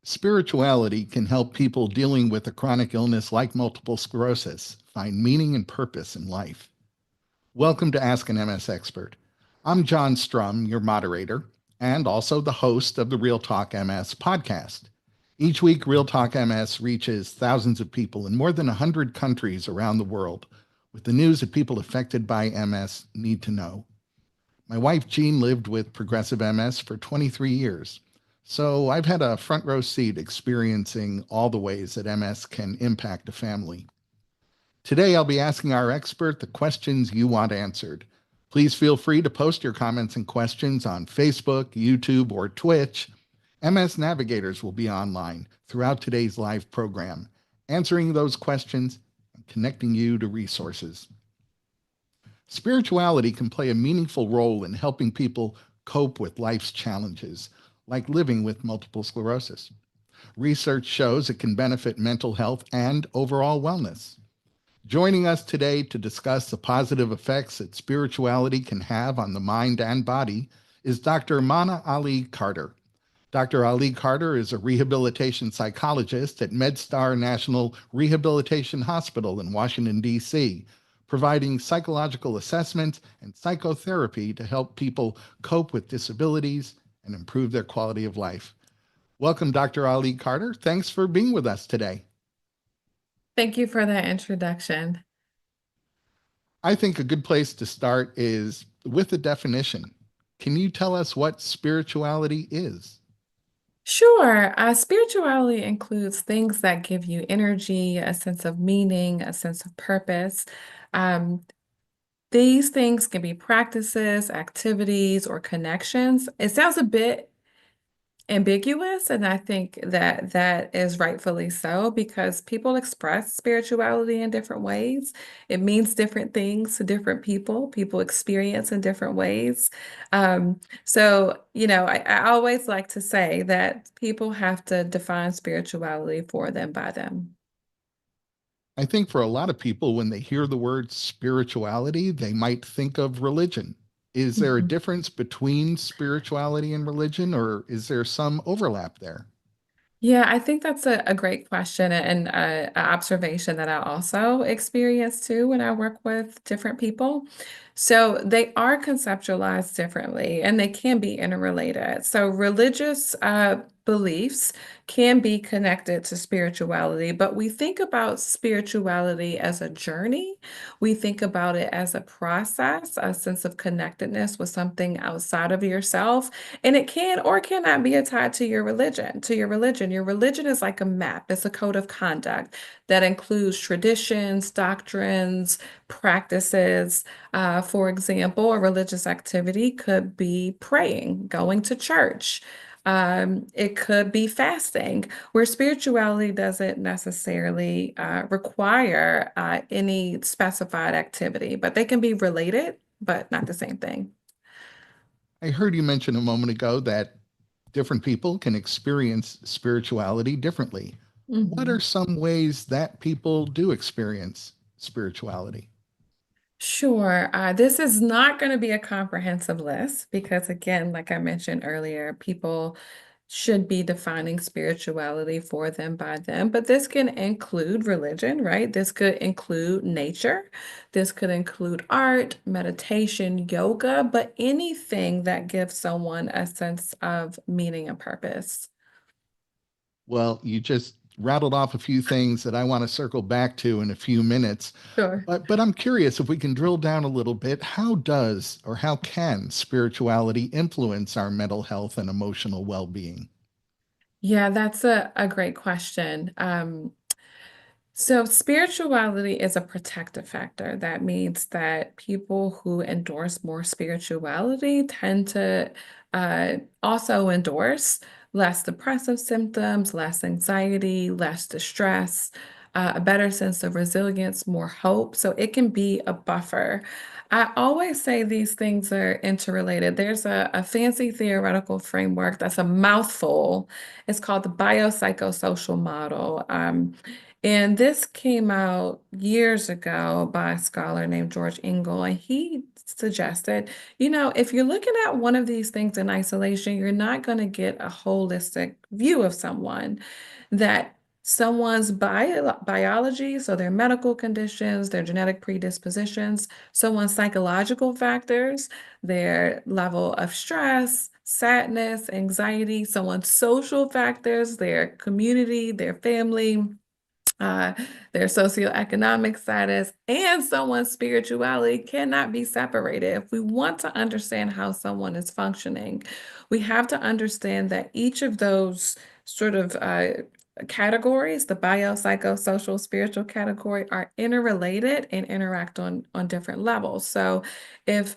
Spirituality can help people dealing with a chronic illness like multiple sclerosis find meaning and purpose in life. Welcome to Ask an MS Expert. I'm John Strum, your moderator, and also the host of the Real Talk MS podcast. Each week, Real Talk MS reaches thousands of people in more than 100 countries around the world with the news that people affected by MS need to know. My wife, Jean, lived with progressive MS for 23 years. So I've had a front row seat experiencing all the ways that MS can impact a family. Today, I'll be asking our expert the questions you want answered. Please feel free to post your comments and questions on Facebook, YouTube, or Twitch. MS Navigators will be online throughout today's live program, answering those questions and connecting you to resources. Spirituality can play a meaningful role in helping people cope with life's challenges, like living with multiple sclerosis. Research shows it can benefit mental health and overall wellness. Joining us today to discuss the positive effects that spirituality can have on the mind and body is Dr. Mana Ali Carter. Dr. Ali Carter is a rehabilitation psychologist at MedStar National Rehabilitation Hospital in Washington, D.C., providing psychological assessment and psychotherapy to help people cope with disabilities and improve their quality of life. Welcome, Dr. Ali Carter. Thanks for being with us today. Thank you for that introduction. I think a good place to start is with a definition. Can you tell us what spirituality is? Sure. Spirituality includes things that give you energy, a sense of meaning, a sense of purpose. Um, these things can be practices, activities, or connections. It sounds a bit ambiguous, and I think that that is rightfully so because people express spirituality in different ways. It means different things to different people. People experience in different ways. I always like to say that people have to define spirituality for them by them. I think for a lot of people, when they hear the word spirituality, they might think of religion. Is there a Mhm. difference between spirituality and religion, or is there some overlap there? Yeah, I think that's a great question and a observation that I also experience too when I work with different people. So they are conceptualized differently and they can be interrelated. So religious beliefs can be connected to spirituality, but we think about spirituality as a journey. We think about it as a process, a sense of connectedness with something outside of yourself. And it can or cannot be tied to your religion. To your religion. Your religion is like a map, it's a code of conduct that includes traditions, doctrines, practices. For example, a religious activity could be praying, going to church. It could be fasting, where spirituality doesn't necessarily require any specified activity, but they can be related, but not the same thing. I heard you mention a moment ago that different people can experience spirituality differently. What are Mhm. some ways that people do experience spirituality? Sure. This is not going to be a comprehensive list because, again, like I mentioned earlier, people should be defining spirituality for them by them. But this can include religion, right? This could include nature. This could include art, meditation, yoga, but anything that gives someone a sense of meaning and purpose. Well, you just rattled off a few things that I want to circle back to in a few minutes. Sure. But I'm curious if we can drill down a little bit. How does or how can spirituality influence our mental health and emotional well being? Yeah, that's a great question. So, spirituality is a protective factor. That means that people who endorse more spirituality tend to also endorse less depressive symptoms, less anxiety, less distress, a better sense of resilience, more hope. So, it can be a buffer. I always say these things are interrelated. There's a fancy theoretical framework that's a mouthful. It's called the biopsychosocial model. And this came out years ago by a scholar named George Engel, and he suggested, if you're looking at one of these things in isolation, you're not going to get a holistic view of someone. That someone's biology, so their medical conditions, their genetic predispositions, someone's psychological factors, their level of stress, sadness, anxiety, someone's social factors, their community, their family, uh, their socioeconomic status, and someone's spirituality cannot be separated. If we want to understand how someone is functioning, we have to understand that each of those sort of categories, the bio, psycho, social, spiritual category, are interrelated and interact on different levels. So if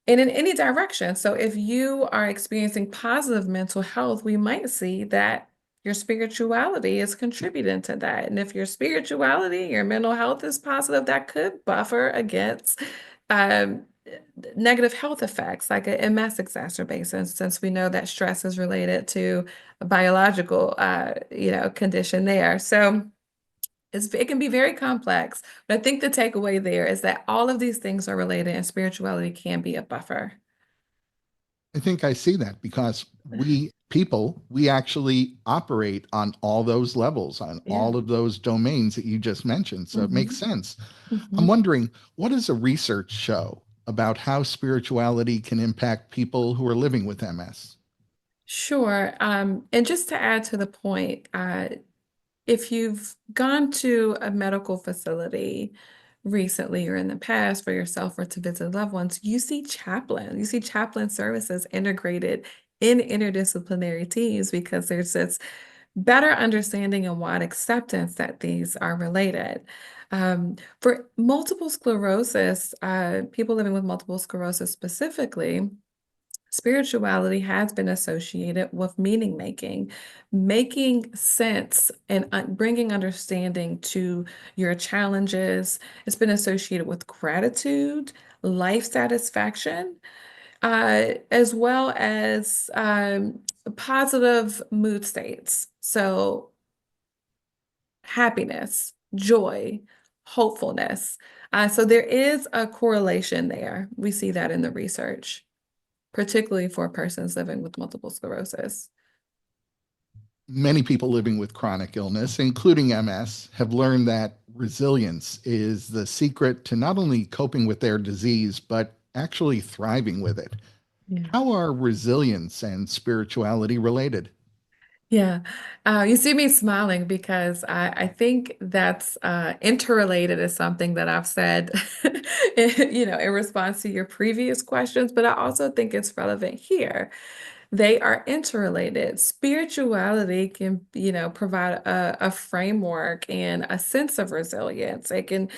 and in any direction. So if you are experiencing positive mental health, we might see that your spirituality is contributing to that. And if your spirituality, your mental health is positive, that could buffer against um, negative health effects like a MS exacerbation, since we know that stress is related to a biological, condition there. So it can be very complex, but I think the takeaway there is that all of these things are related and spirituality can be a buffer. I think I see that because we people, we actually operate on all those levels, on Yeah. all of those domains that you just mentioned. So it makes hmm sense. I'm hmm wondering, what does the research show about how spirituality can impact people who are living with MS? Sure. And just to add to the point, if you've gone to a medical facility recently or in the past for yourself or to visit loved ones, you see chaplain services integrated in interdisciplinary teams because there's this better understanding and wide acceptance that these are related. For multiple sclerosis, people living with multiple sclerosis specifically, spirituality has been associated with meaning making, making sense and bringing understanding to your challenges. It's been associated with gratitude, life satisfaction, as well as positive mood states. So, happiness, joy, hopefulness. So, there is a correlation there. We see that in the research, particularly for persons living with multiple sclerosis. Many people living with chronic illness, including MS, have learned that resilience is the secret to not only coping with their disease, but actually thriving with it. Yeah. How are resilience and spirituality related? Yeah. You see me smiling because I think that's interrelated is something that I've said, in response to your previous questions, but I also think it's relevant here. They are interrelated. Spirituality can, provide a framework and a sense of resilience. It can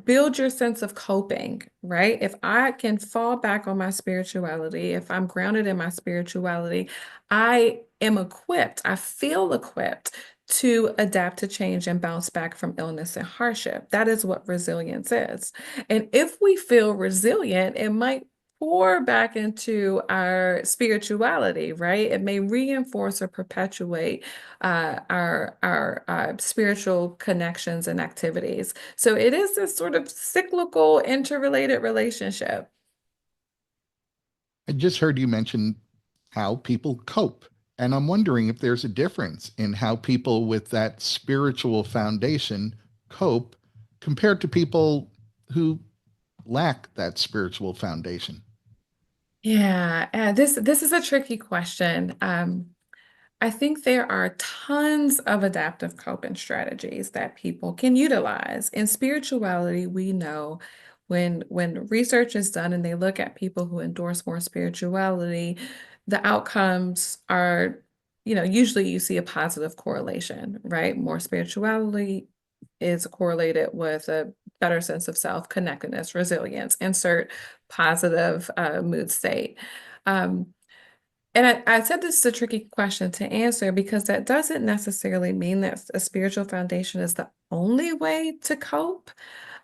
build your sense of coping, right? If I can fall back on my spirituality, if I'm grounded in my spirituality, I am equipped, I feel equipped to adapt to change and bounce back from illness and hardship. That is what resilience is. And if we feel resilient, it might pour back into our spirituality, right? It may reinforce or perpetuate our spiritual connections and activities. So it is this sort of cyclical, interrelated relationship. I just heard you mention how people cope. And I'm wondering if there's a difference in how people with that spiritual foundation cope compared to people who lack that spiritual foundation. Yeah, this is a tricky question. I think there are tons of adaptive coping strategies that people can utilize. In spirituality, we know when research is done and they look at people who endorse more spirituality, the outcomes are, usually you see a positive correlation, right? More spirituality is correlated with a better sense of self, connectedness, resilience, insert positive mood state. Um, and I said this is a tricky question to answer because that doesn't necessarily mean that a spiritual foundation is the only way to cope.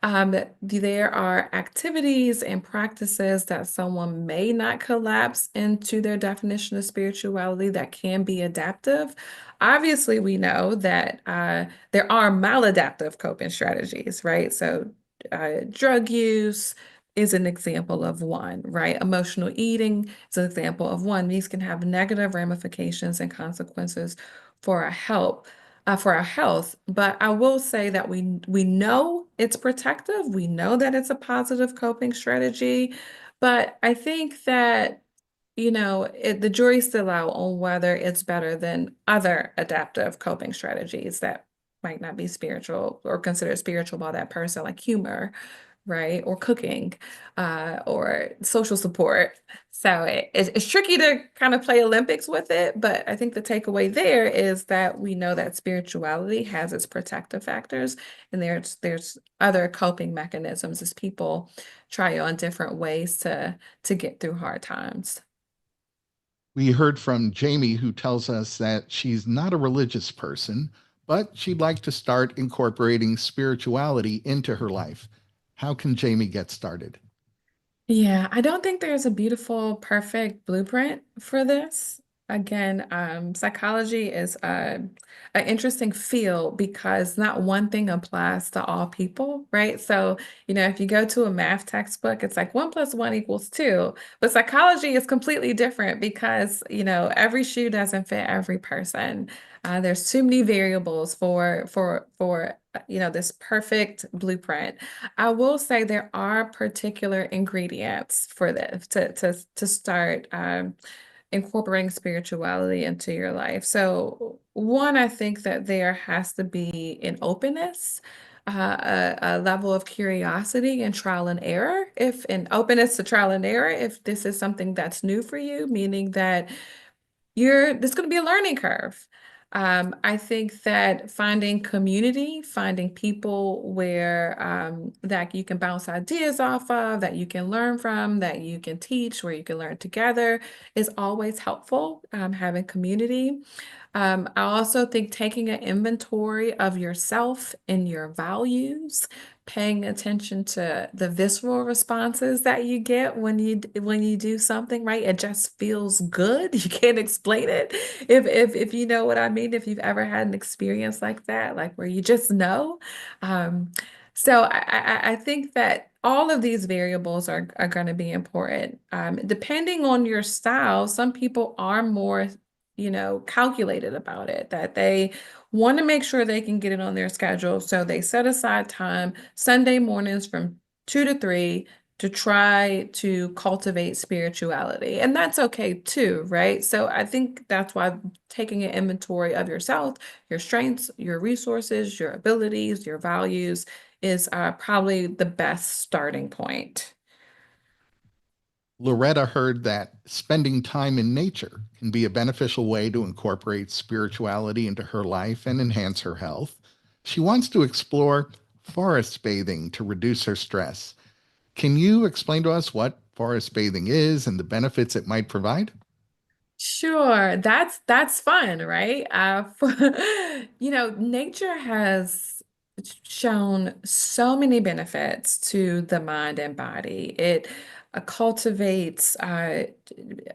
There are activities and practices that someone may not collapse into their definition of spirituality that can be adaptive. Obviously, we know that there are maladaptive coping strategies, right? So, drug use is an example of one, right? Emotional eating is an example of one. These can have negative ramifications and consequences for our health for our health. But I will say that we know it's protective. We know that it's a positive coping strategy. But I think that, the jury's still out on whether it's better than other adaptive coping strategies that might not be spiritual or considered spiritual by that person, like humor, right? Or cooking, or social support. So it's tricky to kind of play Olympics with it, but I think the takeaway there is that we know that spirituality has its protective factors, and there's other coping mechanisms as people try on different ways to get through hard times. We heard from Jamie, who tells us that she's not a religious person, but she'd like to start incorporating spirituality into her life. How can Jamie get started? Yeah, I don't think there's a beautiful, perfect blueprint for this. Again, psychology is an interesting field because not one thing applies to all people, right? So, if you go to a math textbook, it's like 1 + 1 = 2. But psychology is completely different because, every shoe doesn't fit every person. There's too many variables for this perfect blueprint. I will say there are particular ingredients for this to start incorporating spirituality into your life. So, one, I think that there has to be an openness, a level of curiosity and trial and error. If an openness to trial and error, if this is something that's new for you, meaning that there's going to be a learning curve. I think that finding community, finding people where that you can bounce ideas off of, that you can learn from, that you can teach, where you can learn together is always helpful. Having community. I also think taking an inventory of yourself and your values, paying attention to the visceral responses that you get when you do something, right? It just feels good. You can't explain it. If you know what I mean, if you've ever had an experience like that, like where you just know. Um, so I think that all of these variables are going to be important. Depending on your style, some people are more calculated about it, that they want to make sure they can get it on their schedule. So they set aside time Sunday mornings from 2 to 3 to try to cultivate spirituality. And that's okay too, right? So I think that's why taking an inventory of yourself, your strengths, your resources, your abilities, your values is probably the best starting point. Loretta heard that spending time in nature can be a beneficial way to incorporate spirituality into her life and enhance her health. She wants to explore forest bathing to reduce her stress. Can you explain to us what forest bathing is and the benefits it might provide? Sure, that's fun, right? Nature has shown so many benefits to the mind and body. It cultivates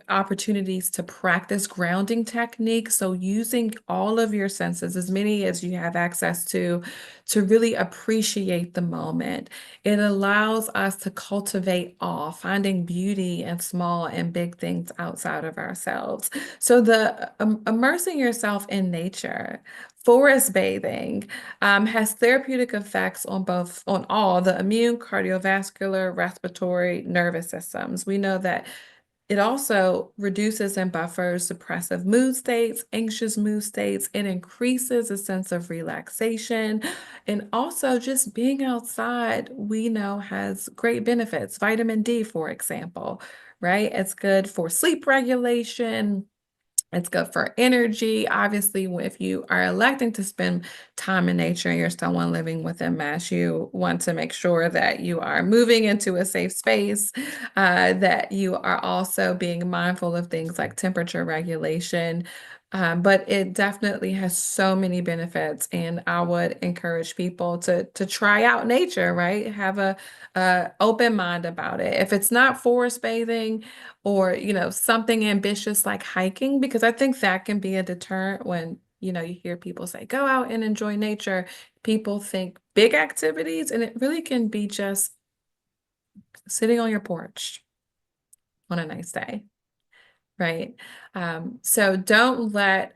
opportunities to practice grounding techniques. So using all of your senses, as many as you have access to really appreciate the moment. It allows us to cultivate awe, finding beauty in small and big things outside of ourselves. So the immersing yourself in nature, forest bathing, has therapeutic effects on all the immune, cardiovascular, respiratory, nervous systems. We know that it also reduces and buffers depressive mood states, anxious mood states. It increases a sense of relaxation. And also, just being outside, we know has great benefits. Vitamin D, for example, right? It's good for sleep regulation. It's good for energy. Obviously, if you are electing to spend time in nature and you're someone living within mass, you want to make sure that you are moving into a safe space, that you are also being mindful of things like temperature regulation. But it definitely has so many benefits, and I would encourage people to try out nature, right? Have a open mind about it. If it's not forest bathing or, something ambitious like hiking, because I think that can be a deterrent when, you hear people say, go out and enjoy nature. People think big activities, and it really can be just sitting on your porch on a nice day. Right. So don't let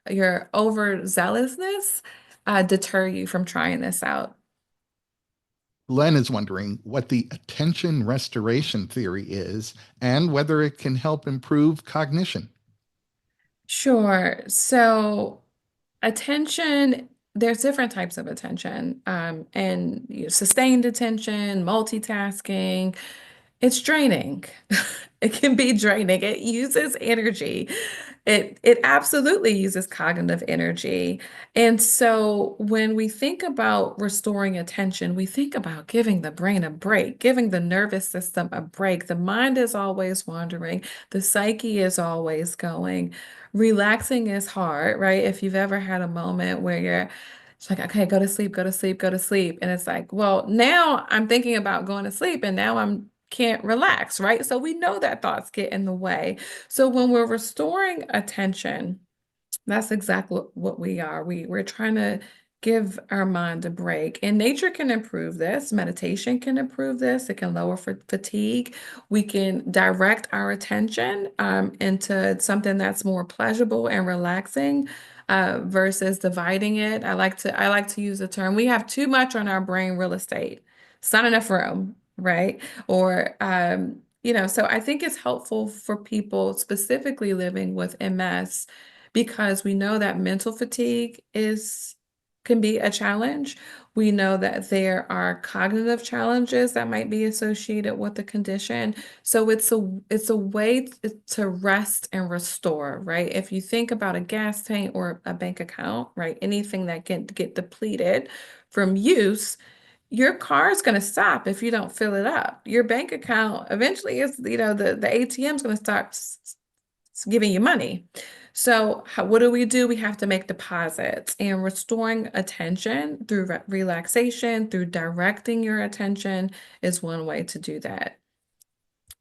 your overzealousness deter you from trying this out. Glenn is wondering what the attention restoration theory is and whether it can help improve cognition. Sure. So attention, there's different types of attention, and sustained attention, multitasking. It's draining. It can be draining. It uses energy. It absolutely uses cognitive energy. And so when we think about restoring attention, we think about giving the brain a break, giving the nervous system a break. The mind is always wandering, the psyche is always going. Relaxing is hard, right? If you've ever had a moment where you're it's like, okay, go to sleep, go to sleep, go to sleep. And it's like, well, now I'm thinking about going to sleep and now I'm can't relax, right? So we know that thoughts get in the way. So when we're restoring attention, that's exactly what we are. We're trying to give our mind a break. And nature can improve this. Meditation can improve this. It can lower fatigue. We can direct our attention into something that's more pleasurable and relaxing versus dividing it. I like to use the term, we have too much on our brain real estate. It's not enough room, right? Or so I think it's helpful for people specifically living with MS because we know that mental fatigue is can be a challenge. We know that there are cognitive challenges that might be associated with the condition. So it's a way to rest and restore, right? If you think about a gas tank or a bank account, right? Anything that can get depleted from use, your car is going to stop if you don't fill it up. Your bank account eventually is, the ATM is going to start giving you money. So what do? We have to make deposits, and restoring attention through relaxation, through directing your attention is one way to do that.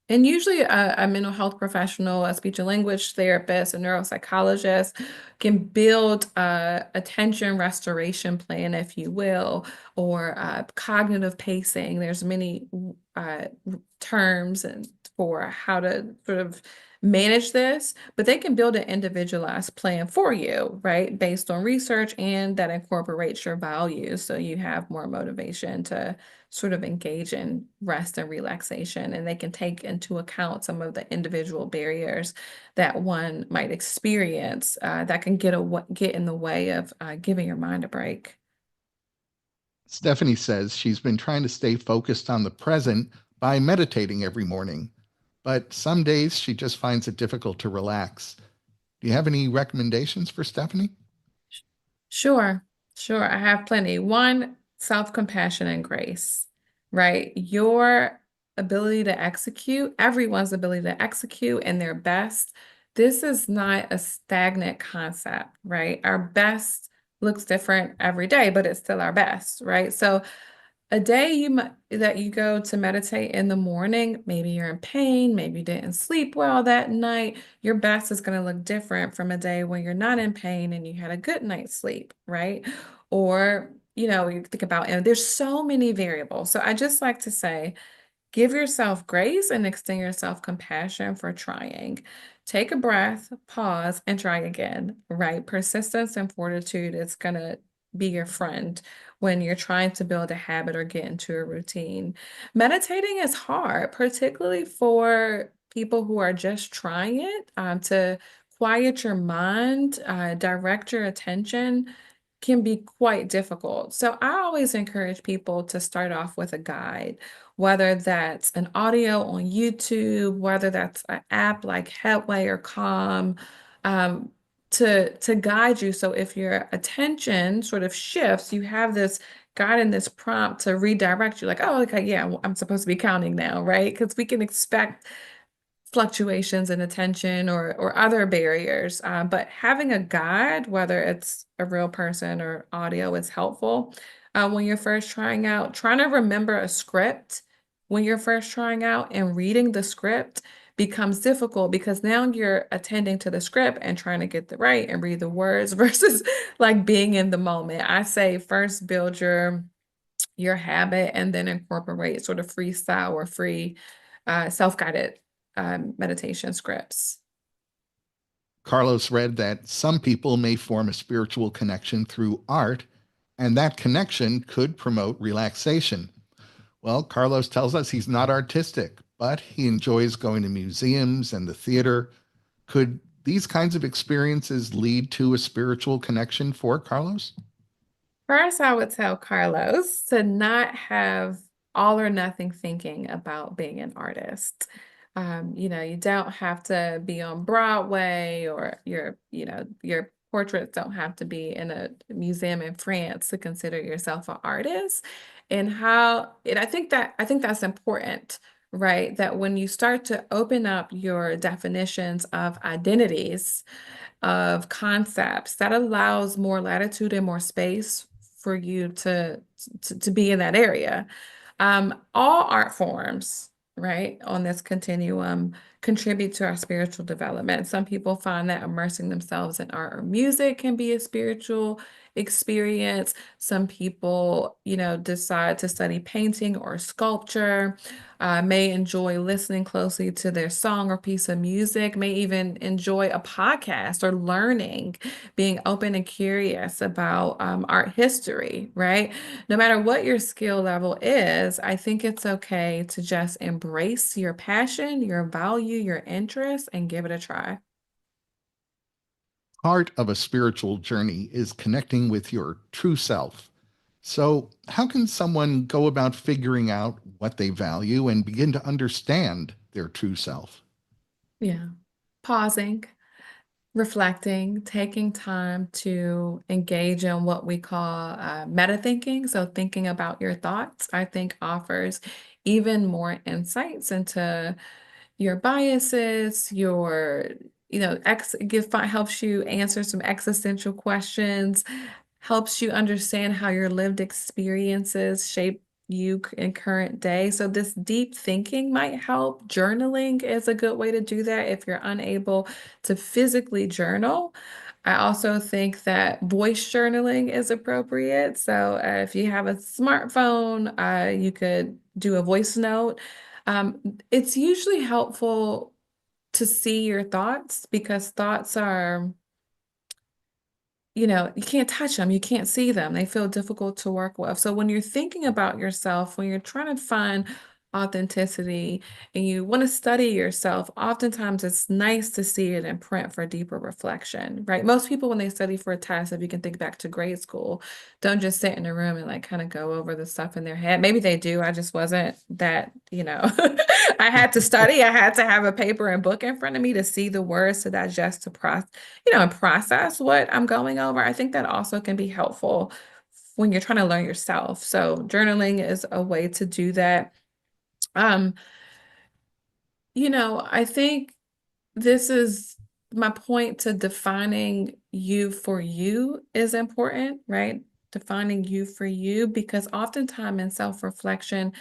And usually a mental health professional, a speech and language therapist, a neuropsychologist can build a attention restoration plan, if you will, or cognitive pacing. There's many uh, terms and for how to sort of manage this, but they can build an individualized plan for you, right? Based on research and that incorporates your values. So you have more motivation to sort of engage in rest and relaxation, and they can take into account some of the individual barriers that one might experience that can get in the way of giving your mind a break. Stephanie says she's been trying to stay focused on the present by meditating every morning, but some days she just finds it difficult to relax. Do you have any recommendations for Stephanie? Sure, sure. I have plenty. One, self-compassion and grace, right? Your ability to execute, everyone's ability to execute in their best. This is not a stagnant concept, right? Our best looks different every day, but it's still our best, right? So a day that you go to meditate in the morning, maybe you're in pain, maybe you didn't sleep well that night, your best is going to look different from a day when you're not in pain and you had a good night's sleep, right? Or, you think about, and there's so many variables. So I just like to say, give yourself grace and extend yourself compassion for trying. Take a breath, pause, and try again, right? Persistence and fortitude is going to be your friend when you're trying to build a habit or get into a routine. Meditating is hard, particularly for people who are just trying it to quiet your mind, direct your attention can be quite difficult. So I always encourage people to start off with a guide, whether that's an audio on YouTube, whether that's an app like Headway or Calm, um, to guide you. So if your attention sort of shifts, you have this guide and this prompt to redirect you, like, oh, okay, yeah, I'm supposed to be counting now, right? Because we can expect fluctuations in attention or other barriers. But having a guide, whether it's a real person or audio, is helpful. When you're first trying out, trying to remember a script when you're first trying out and reading the script becomes difficult because now you're attending to the script and trying to get the right and read the words versus like being in the moment. I say first build your habit and then incorporate sort of freestyle or free self-guided meditation scripts. Carlos read that some people may form a spiritual connection through art, and that connection could promote relaxation. Well, Carlos tells us he's not artistic, but he enjoys going to museums and the theater. Could these kinds of experiences lead to a spiritual connection for Carlos? First, I would tell Carlos to not have all or nothing thinking about being an artist. You don't have to be on Broadway or your portraits don't have to be in a museum in France to consider yourself an artist. And I think that's important, right? That when you start to open up your definitions of identities, of concepts, that allows more latitude and more space for you to be in that area. All art forms, right, on this continuum contribute to our spiritual development. Some people find that immersing themselves in art or music can be a spiritual experience. Some people, decide to study painting or sculpture, may enjoy listening closely to their song or piece of music, may even enjoy a podcast or learning, being open and curious about art history, right? No matter what your skill level is, I think it's okay to just embrace your passion, your value, your interest, and give it a try. Part of a spiritual journey is connecting with your true self. So, how can someone go about figuring out what they value and begin to understand their true self? Yeah. Pausing, reflecting, taking time to engage in what we call meta thinking. So, thinking about your thoughts, I think offers even more insights into your biases, helps you answer some existential questions, helps you understand how your lived experiences shape you in current day. So this deep thinking might help. Journaling is a good way to do that if you're unable to physically journal. I also think that voice journaling is appropriate. So if you have a smartphone, you could do a voice note. It's usually helpful to see your thoughts because thoughts are, you can't touch them, you can't see them, they feel difficult to work with. So when you're thinking about yourself, when you're trying to find authenticity and you want to study yourself, oftentimes it's nice to see it in print for deeper reflection, right? Most people, when they study for a test, if you can think back to grade school, don't just sit in a room and like kind of go over the stuff in their head. Maybe they do. I just wasn't that, I had to study. I had to have a paper and book in front of me to see the words to digest, and process what I'm going over. I think that also can be helpful when you're trying to learn yourself. So journaling is a way to do that. Um, I think this is my point to defining you for you is important, right? Defining you for you, because oftentimes in self-reflection,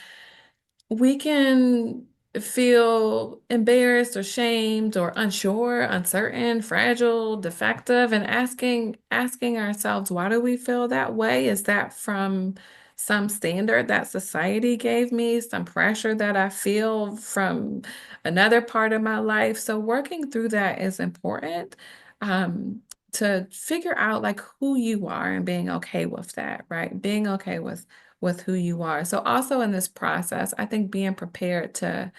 we can feel embarrassed or shamed or unsure, uncertain, fragile, defective, and asking ourselves, why do we feel that way? Is that from some standard that society gave me, some pressure that I feel from another part of my life? So working through that is important. Um, to figure out like who you are and being okay with that, right? Being okay with who you are. So also in this process, I think being prepared to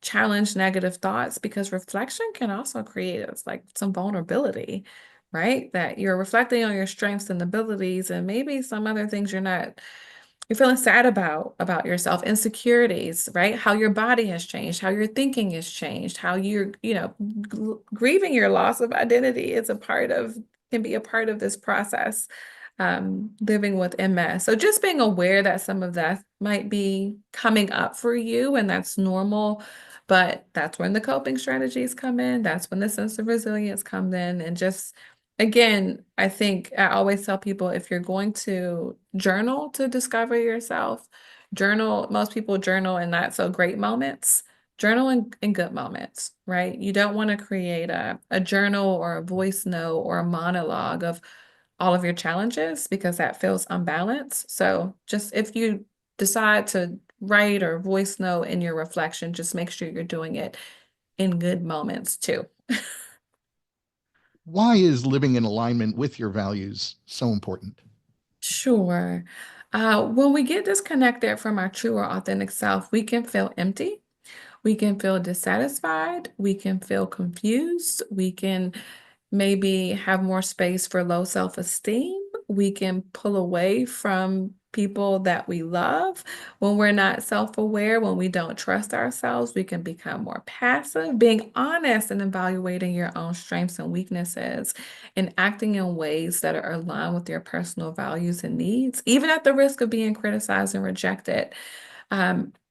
challenge negative thoughts because reflection can also create us like some vulnerability, right? That you're reflecting on your strengths and abilities and maybe some other things you're feeling sad about yourself, insecurities, right? How your body has changed, how your thinking has changed, how you're, grieving your loss of identity is can be a part of this process, living with MS. So just being aware that some of that might be coming up for you and that's normal, But that's when the coping strategies come in. That's when the sense of resilience comes in. And just again, I think I always tell people if you're going to journal to discover yourself, journal, most people journal in not so great moments. Journal in good moments, right? You don't want to create a journal or a voice note or a monologue of all of your challenges because that feels unbalanced. So just if you decide to write or voice note in your reflection, just make sure you're doing it in good moments too. Why is living in alignment with your values so important? Sure. When we get disconnected from our true or authentic self, we can feel empty. We can feel dissatisfied. We can feel confused. We can maybe have more space for low self-esteem. We can pull away from people that we love when we're not self-aware, when we don't trust ourselves. We can become more passive. Being honest and evaluating your own strengths and weaknesses and acting in ways that are aligned with your personal values and needs, even at the risk of being criticized and rejected,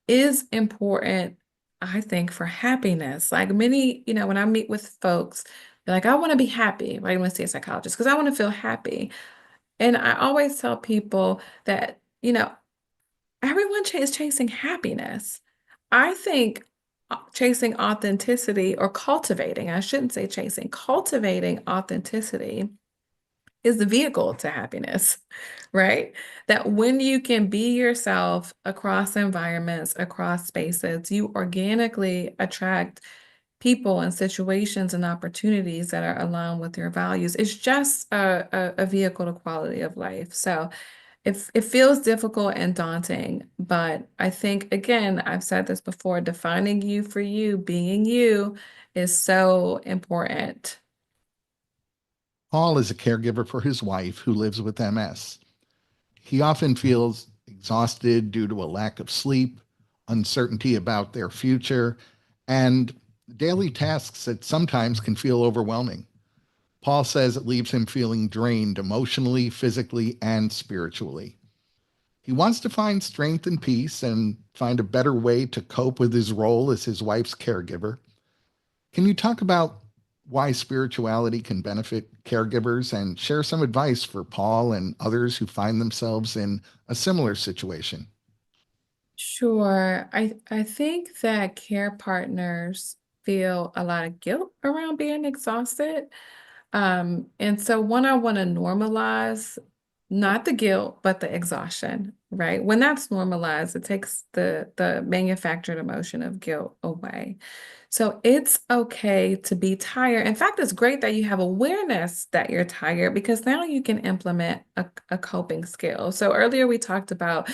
is important, I think, for happiness. Like many, when I meet with folks, they're like, I want to be happy, right? I want to see a psychologist because I want to feel happy. And I always tell people that, everyone is chasing happiness. I think chasing authenticity or cultivating, I shouldn't say chasing, cultivating authenticity is the vehicle to happiness, right? That when you can be yourself across environments, across spaces, you organically attract people and situations and opportunities that are aligned with your values. It's just a vehicle to quality of life. So it feels difficult and daunting, but I think, again, I've said this before, defining you for you, being you is so important. Paul is a caregiver for his wife who lives with MS. He often feels exhausted due to a lack of sleep, uncertainty about their future, and daily tasks that sometimes can feel overwhelming. Paul says it leaves him feeling drained emotionally, physically, and spiritually. He wants to find strength and peace and find a better way to cope with his role as his wife's caregiver. Can you talk about why spirituality can benefit caregivers and share some advice for Paul and others who find themselves in a similar situation? Sure. I think that care partners feel a lot of guilt around being exhausted. And so one, I want to normalize not the guilt, but the exhaustion, right? When that's normalized, it takes the manufactured emotion of guilt away. So it's okay to be tired. In fact, it's great that you have awareness that you're tired because now you can implement a coping skill. So earlier we talked about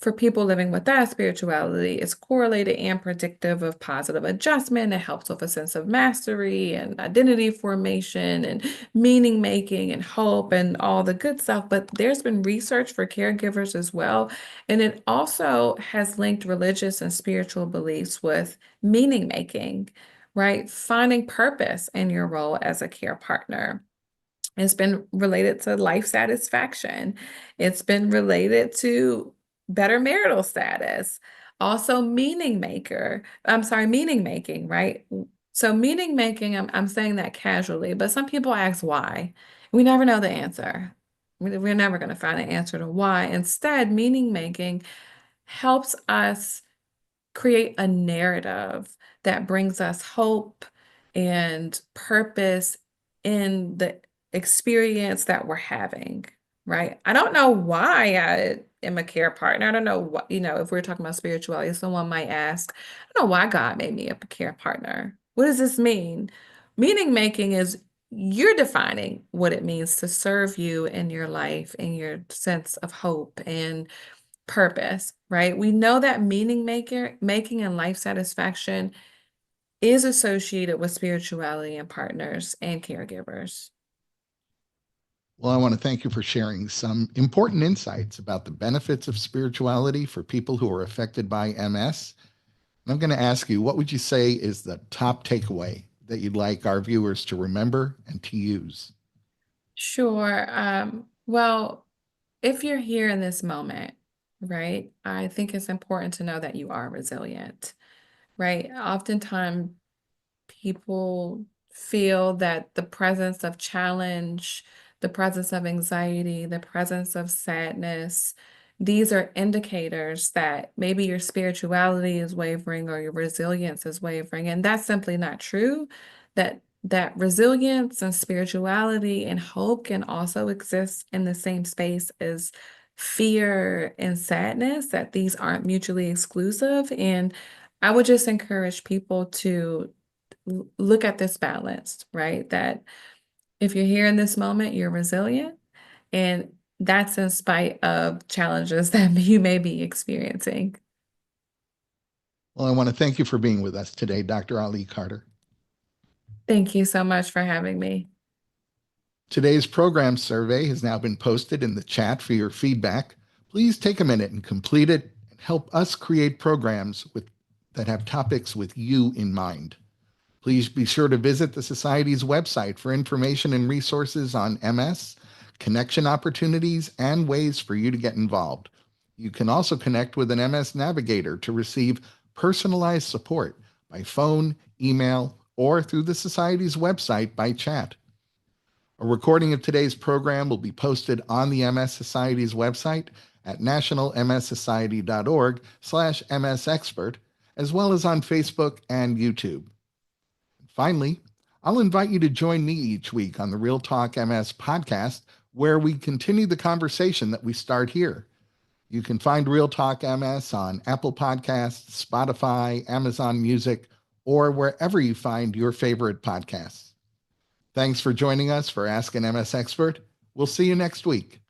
for people living with that spirituality, it's correlated and predictive of positive adjustment. It helps with a sense of mastery and identity formation and meaning making and hope and all the good stuff. But there's been research for caregivers as well. And it also has linked religious and spiritual beliefs with meaning making, right? Finding purpose in your role as a care partner. It's been related to life satisfaction. It's been related to better marital status. Also, meaning making, right? So, meaning making, I'm saying that casually, but some people ask why. We never know the answer. We're never going to find an answer to why. Instead, meaning making helps us create a narrative that brings us hope and purpose in the experience that we're having, right? I don't know why I am a care partner. I don't know what, if we're talking about spirituality, someone might ask, I don't know why God made me a care partner. What does this mean? Meaning making is you're defining what it means to serve you in your life and your sense of hope and purpose, right? We know that making and life satisfaction is associated with spirituality and partners and caregivers. Well, I want to thank you for sharing some important insights about the benefits of spirituality for people who are affected by MS. And I'm going to ask you, what would you say is the top takeaway that you'd like our viewers to remember and to use? Sure. Well, if you're here in this moment, right, I think it's important to know that you are resilient. right? Oftentimes people feel that the presence of challenge, the presence of anxiety, the presence of sadness, these are indicators that maybe your spirituality is wavering or your resilience is wavering. And that's simply not true. That resilience and spirituality and hope can also exist in the same space as fear and sadness, that these aren't mutually exclusive. And I would just encourage people to look at this balance, right? That if you're here in this moment, you're resilient, and that's in spite of challenges that you may be experiencing. Well, I want to thank you for being with us today, Dr. Ali Carter. Thank you so much for having me. Today's program survey has now been posted in the chat for your feedback. Please take a minute and complete it and help us create programs that have topics with you in mind. Please be sure to visit the Society's website for information and resources on MS, connection opportunities, and ways for you to get involved. You can also connect with an MS navigator to receive personalized support by phone, email, or through the Society's website by chat. A recording of today's program will be posted on the MS Society's website at nationalmssociety.org/msexpert, as well as on Facebook and YouTube. Finally, I'll invite you to join me each week on the Real Talk MS podcast, where we continue the conversation that we start here. You can find Real Talk MS on Apple Podcasts, Spotify, Amazon Music, or wherever you find your favorite podcasts. Thanks for joining us for Ask an MS Expert. We'll see you next week.